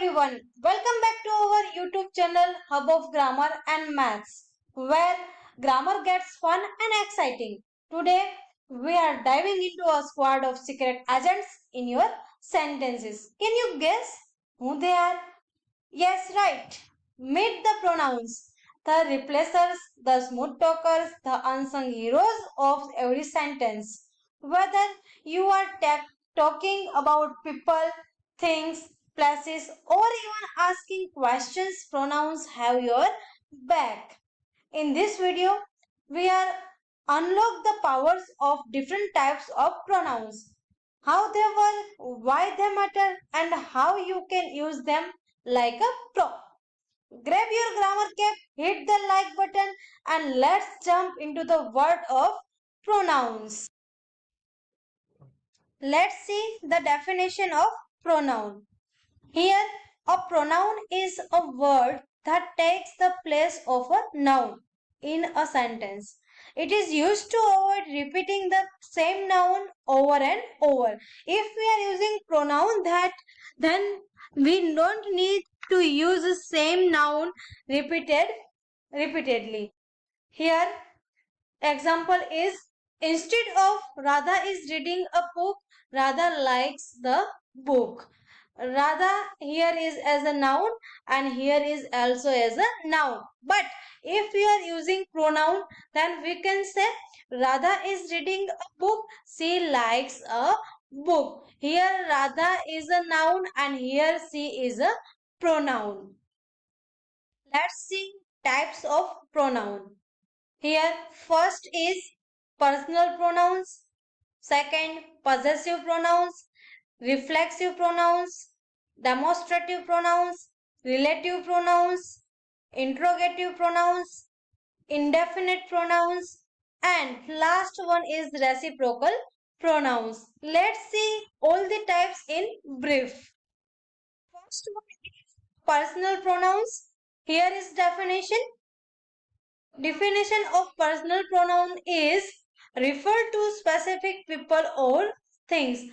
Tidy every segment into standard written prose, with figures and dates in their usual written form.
everyone, welcome back to our YouTube channel Hub of Grammar and Maths, where grammar gets fun and exciting. Today, we are diving into a squad of secret agents in your sentences. Can you guess who they are? Yes, right. Meet the pronouns, the replacers, the smooth talkers, the unsung heroes of every sentence. Whether you are talking about people, things, places, or even asking questions, pronouns have your back. In this video, we are unlock the powers of different types of pronouns, how they work, why they matter, and how you can use them like a pro. Grab your grammar cap, hit the like button, and let's jump into the world of pronouns. Let's see the definition of pronoun. Here, a pronoun is a word that takes the place of a noun in a sentence. It is used to avoid repeating the same noun over and over. If we are using pronoun that, then we don't need to use the same noun repeatedly. Here, example is instead of Radha is reading a book, Radha likes the book. Radha here is as a noun and here is also as a noun. But if we are using pronoun, then we can say Radha is reading a book, she likes a book. Here Radha is a noun and here she is a pronoun. Let's see types of pronoun. Here first is personal pronouns, second possessive pronouns, reflexive pronouns, demonstrative pronouns, relative pronouns, interrogative pronouns, indefinite pronouns, and last one is reciprocal pronouns. Let's see all the types in brief. First one is personal pronouns. Here is definition. Definition of personal pronoun is refer to specific people or things.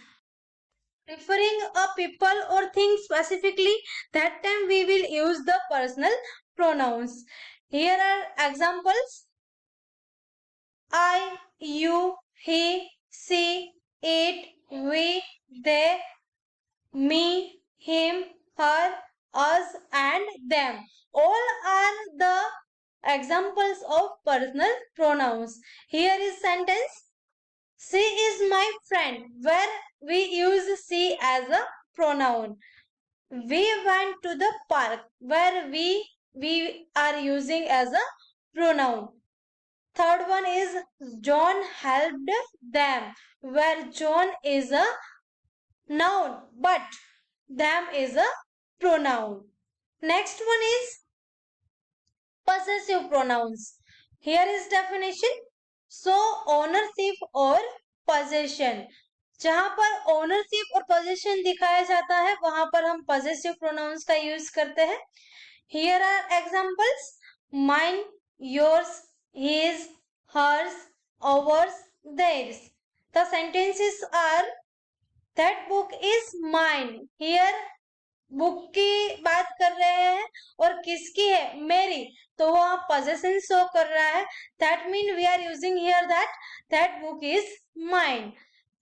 Referring a people or thing specifically, that time we will use the personal pronouns. Here are examples. I, you, he, she, it, we, they, me, him, her, us, and them. All are the examples of personal pronouns. Here is sentence. She is my friend, where we use she as a pronoun. We went to the park, where we are using as a pronoun. Third one is John helped them, where John is a noun, but them is a pronoun. Next one is possessive pronouns. Here is definition. So ownership or possession. जहां पर ownership और possession दिखाया जाता है वहां पर हम possessive pronounce का यूज करते हैं. Here are examples. Mine, yours, his, hers, ours, theirs. The sentences are that book is mine. Here book की बात कर रहे हैं और किसकी है, मेरी, तो वहां पोजेशन शो कर रहा है. That mean we are using here that book is mine.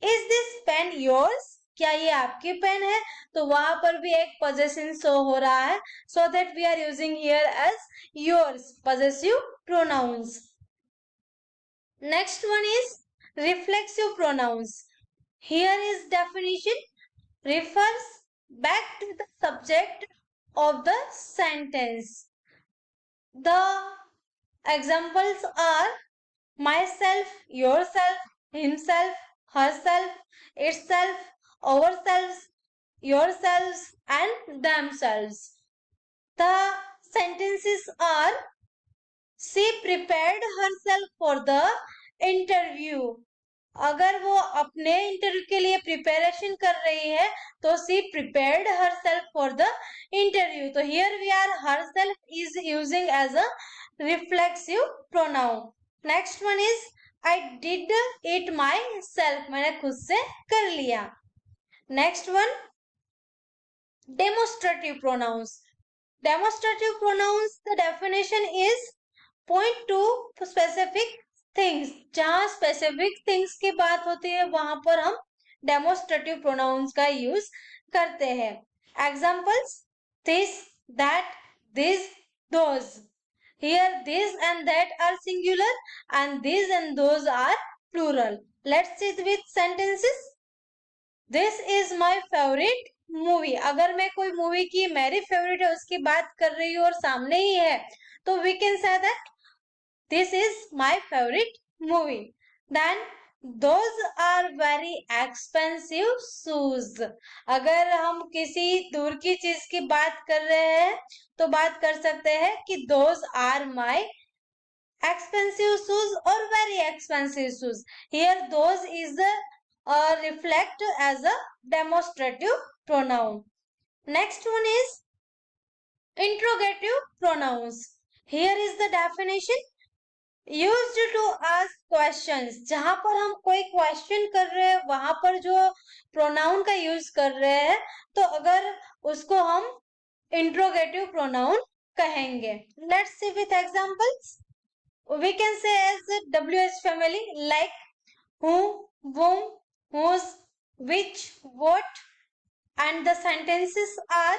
Is this pen yours, क्या ये आपकी पेन है, तो वहां पर भी एक पोजेशन शो हो रहा है. So that we are using here as yours, possessive pronouns. Next one is reflexive pronouns. Here is definition. refers back to the subject of the sentence. The examples are myself, yourself, himself, herself, itself, ourselves, yourselves, and themselves. The sentences are she prepared herself for the interview. अगर वो अपने interview के लिए preparation कर रही है तो she prepared herself for the interview. तो here we are herself is using as a reflexive pronoun. Next one is I did it myself, मैंने खुद से कर लिया. Next one Demonstrative pronouns. Demonstrative pronouns, the definition is point to specific things. जहाँ specific things की बात होती है वहां पर हम demonstrative pronouns का use करते हैं. Examples: this, that, this, those. Here this and that are singular and these and those are plural. Let's see with sentences. This is my favourite movie. अगर मैं कोई मूवी की मेरी फेवरेट है उसकी बात कर रही हूँ और सामने ही है तो we can say that this is my favourite movie. Then those are very expensive shoes. अगर हम किसी दूर की चीज की बात कर रहे हैं तो बात कर सकते हैं कि those are my expensive shoes or very expensive shoes. Here those is the reflect as a demonstrative pronoun. Next one is interrogative pronouns. Here is the definition. Used to ask questions. जहां पर हम कोई question कर रहे हैं वहां पर जो प्रोनाउन का यूज कर रहे हैं तो अगर उसको हम इंट्रोगेटिव प्रोनाउन कहेंगे. Let's see with examples. We can say as a WH family like who, whom, whose, which, what, and the sentences are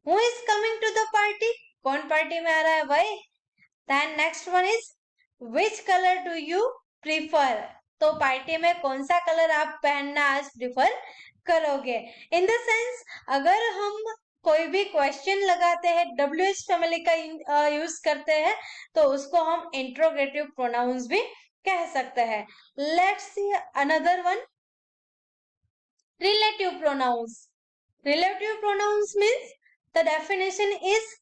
who is coming to the party. कौन पार्टी में आ रहा है भाई. Then next one is which color do you prefer. तो party में कौन सा colour आप पहनना आज प्रिफर करोगे. इन द सेंस अगर हम कोई भी क्वेश्चन लगाते हैं WH फैमिली का यूज करते हैं तो उसको हम इंट्रोगेटिव प्रोनाउंस भी कह सकते हैं. Let's see another one. Relative pronouns. Relative pronouns means the definition is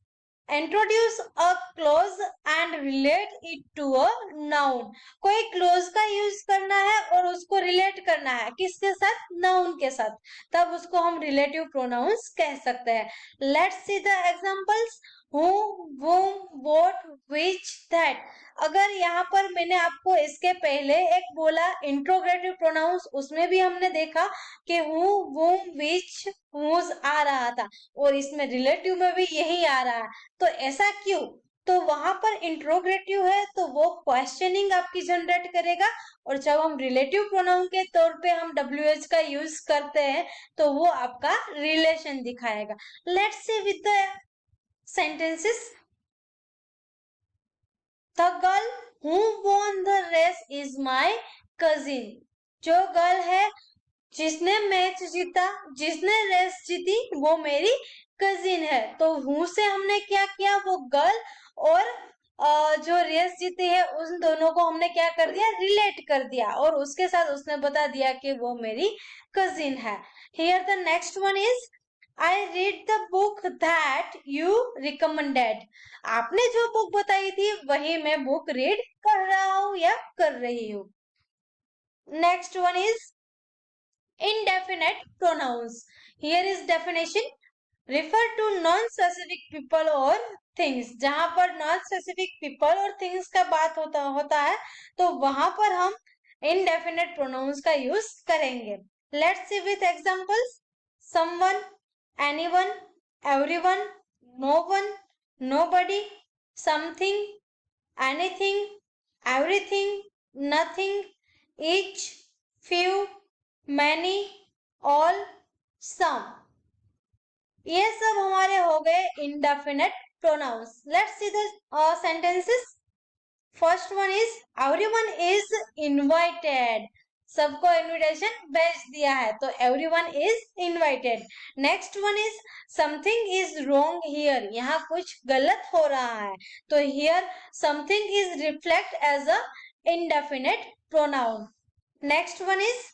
introduce a clause and relate it to a noun. कोई क्लोज का यूज करना है और उसको रिलेट करना है किसके साथ, नाउन के साथ, तब उसको हम रिलेटिव प्रोनाउंस कह सकते हैं. Let's see the examples. who, whom, what, which, that. अगर यहाँ पर मैंने आपको इसके पहले एक बोला इंट्रोगेटिव प्रोनाउंस, उसमें भी हमने देखा कि who, whom, which, whose आ रहा था और इसमें रिलेटिव में भी यही आ रहा है. तो ऐसा क्यों, तो वहां पर इंट्रोगेटिव है तो वो क्वेश्चनिंग आपकी जनरेट करेगा और जब हम रिलेटिव प्रोनाउन के तौर पे हम WH का यूज करते हैं तो वो आपका रिलेशन दिखाएगा. Let's see with the sentences. The girl who won the race is my cousin. जो गर्ल है जिसने मैच जीता, जिसने रेस जीती, वो मेरी कजिन है. तो हु से हमने क्या किया, वो गर्ल और जो रेस जीती है उन दोनों को हमने क्या कर दिया, रिलेट कर दिया और उसके साथ उसने बता दिया कि वो मेरी कजिन है. Here the next one is I read the book that you recommended. आपने जो बुक बताई थी वही मैं बुक रीड कर रहा हूँ या कर रही हूँ. Next one is indefinite pronouns. Here is definition. Refer to non-specific people or things. जहां पर non-specific people और things का बात होता है तो वहां पर हम indefinite pronouns का यूज करेंगे. Let's see with examples. Someone, anyone, everyone, no one, nobody, something, anything, everything, nothing, each, few, many, all, some. ये सब हमारे हो गए indefinite pronouns. Let's see the sentences. First one is everyone is invited. सबको invitation भेज दिया है तो everyone is invited. Next one is something is wrong here. यहाँ कुछ गलत हो रहा है तो here something is reflect as a indefinite pronoun. Next one is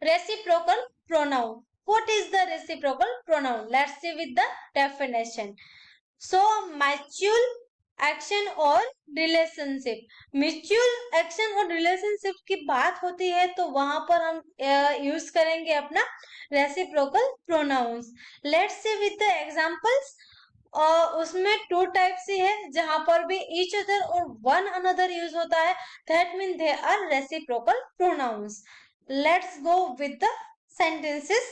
reciprocal pronoun. What is the reciprocal pronoun? Let's see with the definition. So mutual action और relationship. Mutual action और relationship की बात होती है तो वहां पर हम यूज करेंगे अपना reciprocal pronouns. Let's see with the examples. उसमें टू टाइप से है जहां पर भी ईच अदर और वन अनदर यूज होता है. That mean they are reciprocal pronouns. Let's go with the sentences.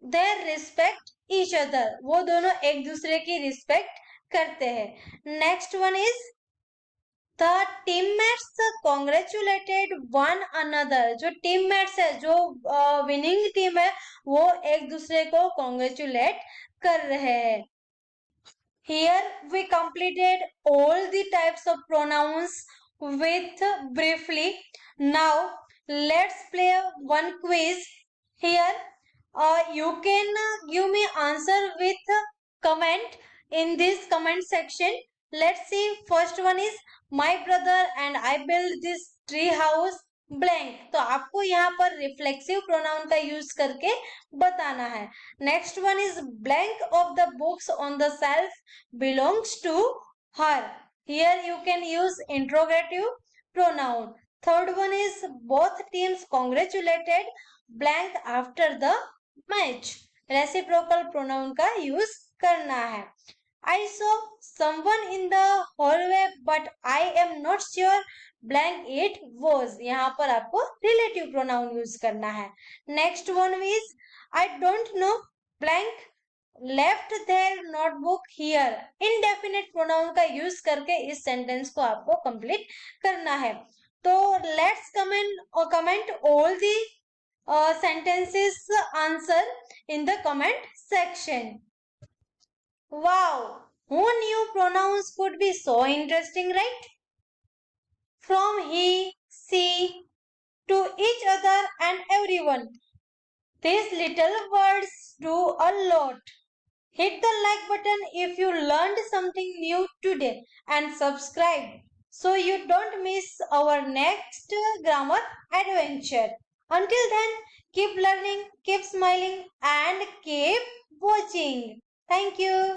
they respect each other. वो दोनों एक दूसरे की रिस्पेक्ट करते हैं. Next one is the teammates congratulated one another. जो teammates है, जो विनिंग टीम है, वो एक दूसरे को congratulate कर रहे हैं. Here we completed all the types of pronouns with briefly. Now let's play one quiz. Here you can give me answer with comment in this comment section. Let's see. First one is my brother and I built this tree house blank. तो आपको यहाँ पर reflexive pronoun का use करके बताना है. Next one is blank of the books on the self belongs to her. Here you can use interrogative pronoun. Third one is both teams congratulated blank after the match. Reciprocal pronoun का use करना है. I saw someone in the hallway but I am not sure blank it was. यहाँ पर आपको relative pronoun use करना है. Next one is I don't know blank left their notebook here. Indefinite pronoun का use करके इस sentence को आपको complete करना है. तो let's comment all the sentences answer in the comment section. Wow, who knew pronouns could be so interesting, right? From he, she, to each other and everyone. These little words do a lot. Hit the like button if you learned something new today and subscribe so you don't miss our next grammar adventure. Until then, keep learning, keep smiling and keep watching. Thank you.